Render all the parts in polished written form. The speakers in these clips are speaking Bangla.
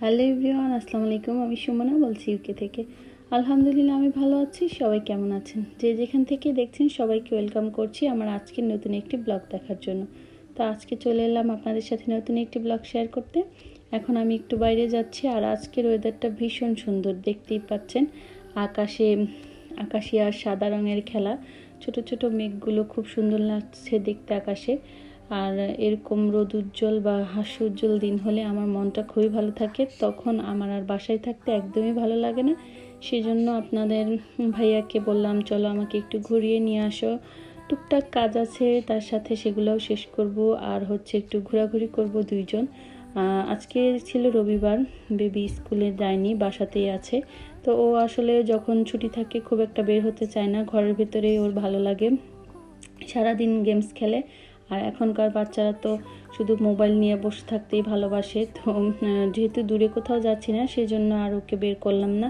হ্যালো এভরিওয়ান, আসসালামু আলাইকুম। আমি সুমনা বলছি ইউকে থেকে। আলহামদুলিল্লাহ আমি ভালো আছি। সবাই কেমন আছেন? যে যেখান থেকে দেখছেন সবাইকে ওয়েলকাম করছি আমার আজকের নতুন একটি ব্লগ দেখার জন্য। তো আজকে চলে এলাম আপনাদের সাথে নতুন একটি ব্লগ শেয়ার করতে। এখন আমি একটু বাইরে যাচ্ছি আর আজকের ওয়েদারটা ভীষণ সুন্দর, দেখতেই পাচ্ছেন। আকাশে আর সাদা রঙের খেলা, ছোট ছোট মেঘগুলো খুব সুন্দর লাগছে দেখতে আকাশে। আর এরকম রোদ উজ্জ্বল বা হাস্য উজ্জ্বল দিন হলে আমার মনটা খুবই ভালো থাকে। তখন আমার আর বাসায় থাকতে একদমই ভালো লাগে না। সেই জন্য আপনাদের ভাইয়াকে বললাম, চলো আমাকে একটু ঘুরিয়ে নিয়ে আসো। টুকটাক কাজ আছে, তার সাথে সেগুলোও শেষ করব। আর হচ্ছে একটু ঘোরাঘুরি করব দুইজন। আজকে ছিল রবিবার, বেবি স্কুলে যায়নি, বাসাতেই আছে। তো ও আসলে যখন ছুটি থাকে খুব একটা বের হতে চায় না, ঘরের ভিতরেই ওর ভালো লাগে, সারাদিন গেমস খেলে। আর এখনকার বাচ্চারা তো শুধু মোবাইল নিয়ে বসে থাকতেই ভালোবাসে। তো যেহেতু দূরে কোথাও যাচ্ছি না, সেই জন্য আর ওকে বের করলাম না।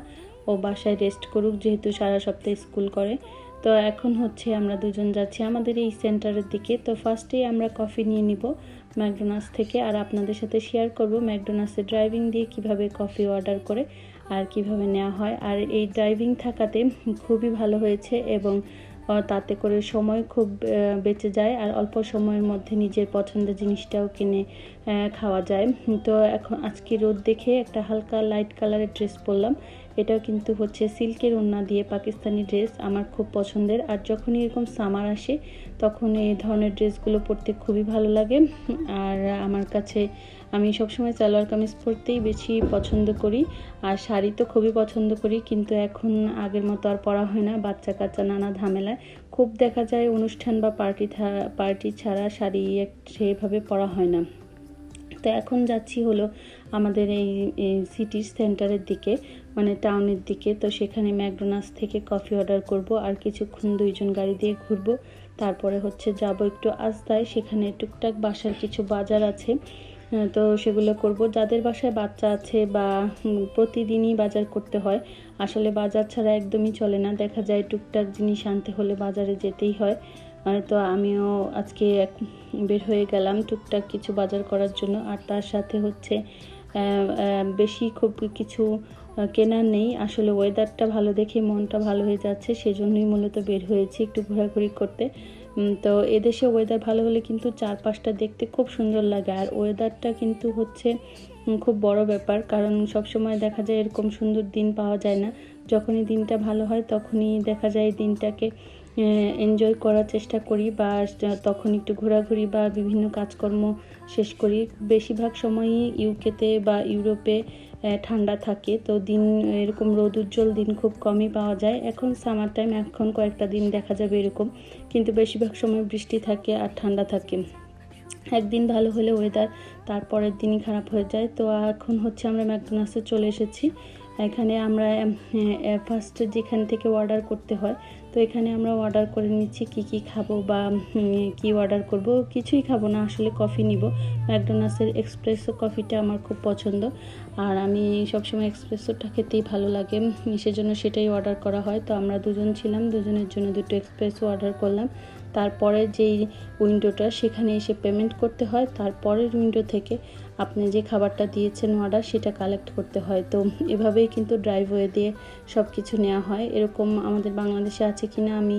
ও বাসায় রেস্ট করুক, যেহেতু সারা সপ্তাহে স্কুল করে। তো এখন হচ্ছে আমরা দুজন যাচ্ছি আমাদের এই সেন্টারের দিকে। তো ফার্স্টেই আমরা কফি নিয়ে নিব ম্যাকডোনাল্ডস থেকে, আর আপনাদের সাথে শেয়ার করব ম্যাকডোনাল্ডসের ড্রাইভিং দিয়ে কিভাবে কফি অর্ডার করে আর কিভাবে নেওয়া হয়। আর এই ড্রাইভিং থাকাতে খুবই ভালো হয়েছে, এবং তাতে করে সময় খুব বেঁচে যায়, আর অল্প সময়ের মধ্যে নিজের পছন্দের জিনিসটাও কিনে খাওয়া যায়। তো এখন আজকে রোদ দেখে একটা হালকা লাইট কালারের ড্রেস পরলাম। এটাও কিন্তু হচ্ছে সিল্কের ওড়না দিয়ে পাকিস্তানি ড্রেস, আমার খুব পছন্দের। আর যখনই এরকম সামার আসে তখন এই ধরনের ড্রেসগুলো পরতে খুবই ভালো লাগে। আর আমার কাছে, আমি সবসময় সালোয়ার কামিজ পরতেই বেশি পছন্দ করি, আর শাড়ি তো খুবই পছন্দ করি, কিন্তু এখন আগের মতো আর পরা হয় না, বাচ্চা কাচ্চা নানা ঝামেলায়। খুব দেখা যায় অনুষ্ঠান বা পার্টি ছাড়া শাড়ি সেভাবে পরা হয় না। তো এখন যাচ্ছি হলো আমাদের এই সিটির সেন্টারের দিকে, মানে টাউনের দিকে। তো সেখানে ম্যাকডোনাল্ডস থেকে কফি অর্ডার করব, আর কিছুক্ষণ দুইজন গাড়ি দিয়ে ঘুরবো। তারপরে হচ্ছে যাব একটু আস্তায়, সেখানে টুকটাক বাসার কিছু বাজার আছে, তো সেগুলো করব। যাদের বাসায় বাচ্চা আছে বা প্রতিদিনই বাজার করতে হয়, আসলে বাজার ছাড়া একদমই চলে না, দেখা যায় টুকটাক জিনিস আনতে হলে বাজারে যেতেই হয়। তো আমিও আজকে বের হয়ে গেলাম টুকটাক কিছু বাজার করার জন্য। আর তার সাথে হচ্ছে বেশি খুব কিছু কেনার নেই, আসলে ওয়েদারটা ভালো দেখে মনটা ভালো হয়ে যাচ্ছে, সেজন্যই মূলত বের হয়েছি একটু ঘোরাঘুরি করতে। তো এদেশে ওয়েদার ভালো হলে কিন্তু চারপাশটা দেখতে খুব সুন্দর লাগে, আর ওয়েদারটা কিন্তু হচ্ছে খুব বড় ব্যাপার, কারণ সবসময় দেখা যায় এরকম সুন্দর দিন পাওয়া যায় না। যখনই দিনটা ভালো হয় তখনই দেখা যায় দিনটাকে এনজয় করার চেষ্টা করি, বা তখন একটু ঘোরাঘুরি বা বিভিন্ন কাজকর্ম শেষ করি। বেশিরভাগ সময়ই ইউকেতে বা ইউরোপে ঠান্ডা থাকে, তো দিন এরকম রোদ উজ্জ্বল দিন খুব কমই পাওয়া যায়। এখন সামার টাইম, এখন কয়েকটা দিন দেখা যাবে এরকম, কিন্তু বেশিরভাগ সময় বৃষ্টি থাকে আর ঠান্ডা থাকে। একদিন ভালো হলে ওয়েদার তারপরের দিনই খারাপ হয়ে যায়। তো এখন হচ্ছে আমরা ম্যাকডোনাল্ডসে চলে এসেছি। এখানে আমরা ফার্স্ট যেখান থেকে অর্ডার করতে হয়, তো এখানে আমরা অর্ডার করে নিচ্ছি কি খাবো বা কি অর্ডার করব। কিছুই খাবো না, আসলে কফি নিব। ম্যাকডোনাল্ডসের এক্সপ্রেসো কফিটা আমার খুব পছন্দ, আর আমি সবসময় এক্সপ্রেসোটা খেতেই ভালো লাগে, সেজন্য সেটাই অর্ডার করা হয়। তো আমরা দুজন ছিলাম, দুজনের জন্য দুটো এক্সপ্রেসো অর্ডার করলাম। তারপরে যেই উইন্ডোটা, সেখানে এসে পেমেন্ট করতে হয়, তারপরের উইন্ডো থেকে আপনি যে খাবারটা দিয়েছেন অর্ডার, সেটা কালেক্ট করতে হয়। তো এভাবেই কিন্তু ড্রাইভওয়ে দিয়ে সব কিছু নেওয়া হয়। এরকম আমাদের বাংলাদেশে আছে কিনা আমি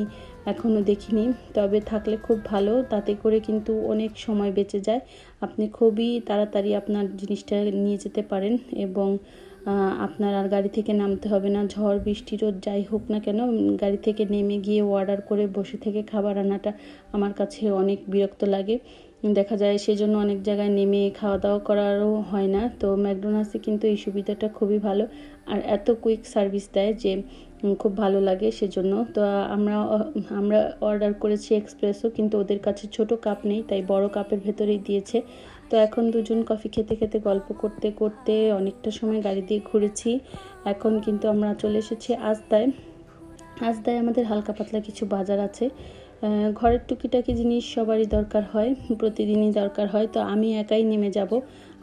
এখনও দেখিনি, তবে থাকলে খুব ভালো, তাতে করে কিন্তু অনেক সময় বেঁচে যায়। আপনি খুবই তাড়াতাড়ি আপনার জিনিসটা নিয়ে যেতে পারেন, এবং আপনার আর গাড়ি থেকে নামতে হবে না। ঝড় বৃষ্টি রোদ যাই হোক না কেন, গাড়ি থেকে নেমে গিয়ে অর্ডার করে বসে থেকে খাবার আনাটা আমার কাছে অনেক বিরক্ত লাগে, দেখা যায়। সেজন্য অনেক জায়গায় নেমে খাওয়া দাওয়া করারও হয় না। তো ম্যাকডোনাল্ডসে কিন্তু এই সুবিধাটা খুবই ভালো, আর এত কুইক সার্ভিস দেয় যে খুব ভালো লাগে সেজন্য। তো আমরা অর্ডার করেছি এক্সপ্রেসও, কিন্তু ওদের কাছে ছোট কাপ নেই, তাই বড় কাপের ভেতরেই দিয়েছে। তো এখন দুজন কফি খেতে খেতে গল্প করতে করতে অনেকটা সময় গাড়ি দিয়ে ঘুরেছি। এখন কিন্তু আমরা চলে এসেছি আজদায়। আমাদের হালকা পাতলা কিছু বাজার আছে, ঘরের টুকিটাকি জিনিস সবারই দরকার হয়, প্রতিদিনই দরকার হয়। তো আমি একাই নেমে যাব,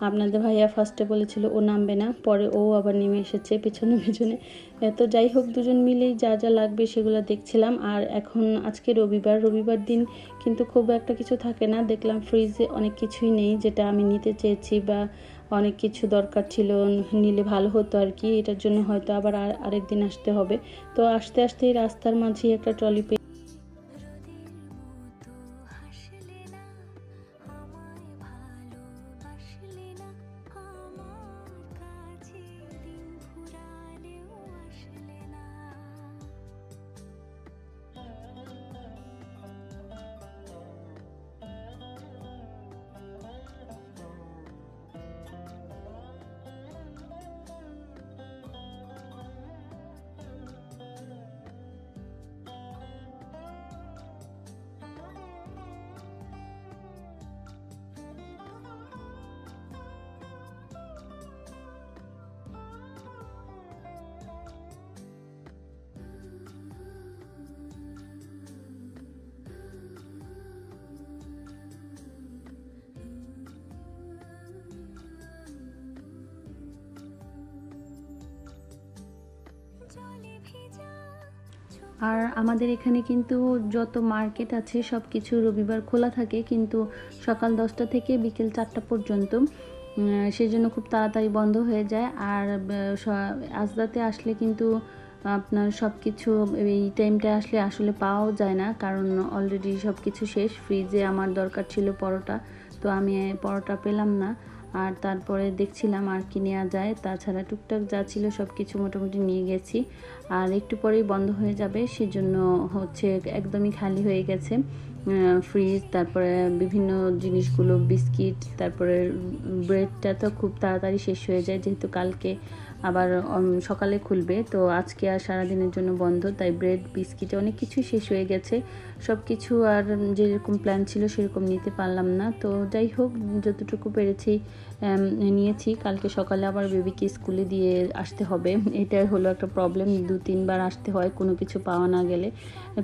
আপনাদের ভাইয়া ফার্স্টে বলেছিল ও নামবে না, পরে ও আবার নেমে এসেছে পেছনে পেছনে। তো যাই হোক, দুজন মিলেই যা যা লাগবে সেগুলো দেখছিলাম। আর এখন আজকে রবিবার দিন কিন্তু খুব একটা কিছু থাকে না, দেখলাম ফ্রিজে অনেক কিছুই নেই যেটা আমি নিতে চেয়েছি বা অনেক কিছু দরকার ছিল, নিলে ভালো হতো আর কি। এটার জন্য হয়তো আবার আরেকদিন আসতে হবে। তো আস্তে আস্তে রাস্তার মাঝে একটা ট্রলি পেয়ে আর আমাদের এখানে কিন্তু যত মার্কেট আছে সব কিছু রবিবার খোলা থাকে, কিন্তু সকাল 10টা থেকে বিকেল 4টা পর্যন্ত। সেই জন্য খুব তাড়াতাড়ি বন্ধ হয়ে যায়। আর আজদাতে আসলে কিন্তু আপনার সব কিছু এই টাইমটা আসলে আসলে পাওয়াও যায় না, কারণ অলরেডি সব কিছু শেষ। ফ্রিজে আমার দরকার ছিল পরোটা, তো আমি পরোটা পেলাম না। আর তারপরে দেখছিলাম আর কি নেওয়া যায়, তাছাড়া টুকটাক যা ছিল সব কিছু মোটামুটি নিয়ে গেছি। আর একটু পরেই বন্ধ হয়ে যাবে, সেজন্য হচ্ছে একদমই খালি হয়ে গেছে ফ্রিজ। তারপরে বিভিন্ন জিনিসগুলো, বিস্কিট, তারপরে ব্রেডটা তো খুব তাড়াতাড়ি শেষ হয়ে যায়, যেহেতু কালকে আবার সকালে খুলবে। তো আজকে আর সারাদিনের জন্য বন্ধ, তাই ব্রেড, বিস্কিট অনেক কিছুই শেষ হয়ে গেছে। সব কিছু আর যেরকম প্ল্যান ছিল সেরকম নিতে পারলাম না। তো যাই হোক, যতটুকু পেরেছি নিয়েছি। কালকে সকালে আবার বেবিকে স্কুলে দিয়ে আসতে হবে, এটাই হলো একটা প্রবলেম। 2-3 বার আসতে হয় কোনো কিছু পাওয়া না গেলে।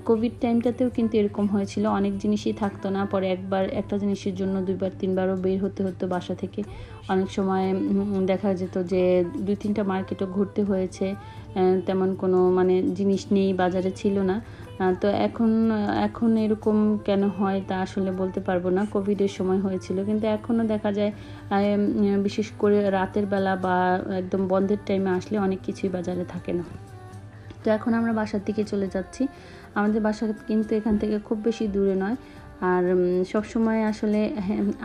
কোভিড টাইমটাতেও কিন্তু এরকম হয়েছিল, অনেক জিনিসই থাকতো না, পরে একবার একটা জিনিসের জন্য 2-3বারও বের হতে হতো বাসা থেকে। অনেক সময় দেখা যেত যে 2-3টা মার্কেটও ঘুরতে হয়েছে, তেমন কোনো মানে জিনিস নেই, বাজারে ছিল না। তো এখন এরকম কেন হয় তা আসলে বলতে পারবো না। কোভিডের সময় হয়েছিল, কিন্তু এখনও দেখা যায় বিশেষ করে রাতের বেলা বা একদম বন্ধের টাইমে আসলে অনেক কিছুই বাজারে থাকে না। তো এখন আমরা বাসার দিকে চলে যাচ্ছি। আমাদের বাসা কিন্তু এখান থেকে খুব বেশি দূরে নয়। আর সবসময় আসলে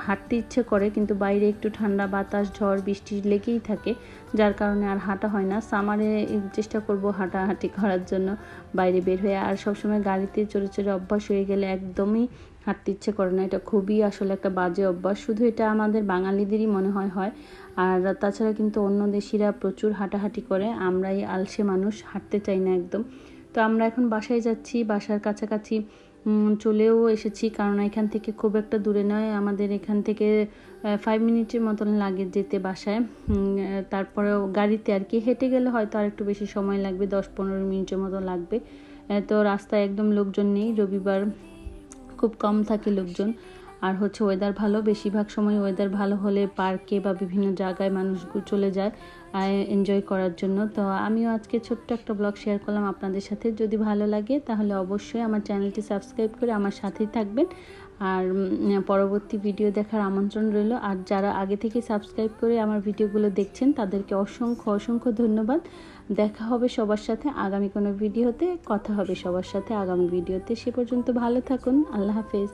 হাঁটতে ইচ্ছে করে, কিন্তু বাইরে একটু ঠান্ডা বাতাস, ঝড় বৃষ্টি লেগেই থাকে, যার কারণে আর হাঁটা হয় না। সামারে চেষ্টা করব হাঁটাহাঁটি করার জন্য বাইরে বের হয়ে। আর সবসময় গাড়িতে চড়ে চড়ে অভ্যাস হয়ে গেলে একদমই হাঁটতে ইচ্ছে করে না। এটা খুবই আসলে একটা বাজে অভ্যাস, শুধু এটা আমাদের বাঙালিদেরই মনে হয়। আর তাছাড়া কিন্তু অন্য দেশিরা প্রচুর হাঁটাহাঁটি করে, আমরাই আলসে মানুষ, হাঁটতে চাই না একদম। তো আমরা এখন বাসায় যাচ্ছি, বাসার কাছাকাছি চলেও এসেছি, কারণ এখান থেকে খুব একটা দূরে নয়। আমাদের এখান থেকে 5 মিনিটের মতন লাগে যেতে বাসায়। তারপরেও গাড়িতে আর কি, হেঁটে গেলে হয়তো আর একটু বেশি সময় লাগবে, 10-15 মিনিটের মতো লাগবে। তো রাস্তায় একদম লোকজন নেই, রবিবার খুব কম থাকে লোকজন। আর হচ্ছে ওয়েদার ভালো, বেশিরভাগ সময় ওয়েদার ভালো হলে পার্কে বা বিভিন্ন জায়গায় মানুষ চলে যায় এনজয় করার জন্য। তো আমিও আজকে ছোট্ট একটা ব্লগ শেয়ার করলাম আপনাদের সাথে। যদি ভালো লাগে তাহলে অবশ্যই আমার চ্যানেলটি সাবস্ক্রাইব করে আমার সাথেই থাকবেন। আর পরবর্তী ভিডিও দেখার আমন্ত্রণ রইল। আর যারা আগে থেকে সাবস্ক্রাইব করে আমার ভিডিওগুলো দেখছেন তাদেরকে অসংখ্য ধন্যবাদ। দেখা হবে সবার সাথে আগামী কোনো ভিডিওতে, কথা হবে সবার সাথে আগামী ভিডিওতে। সে পর্যন্ত ভালো থাকুন, আল্লাহ হাফেজ।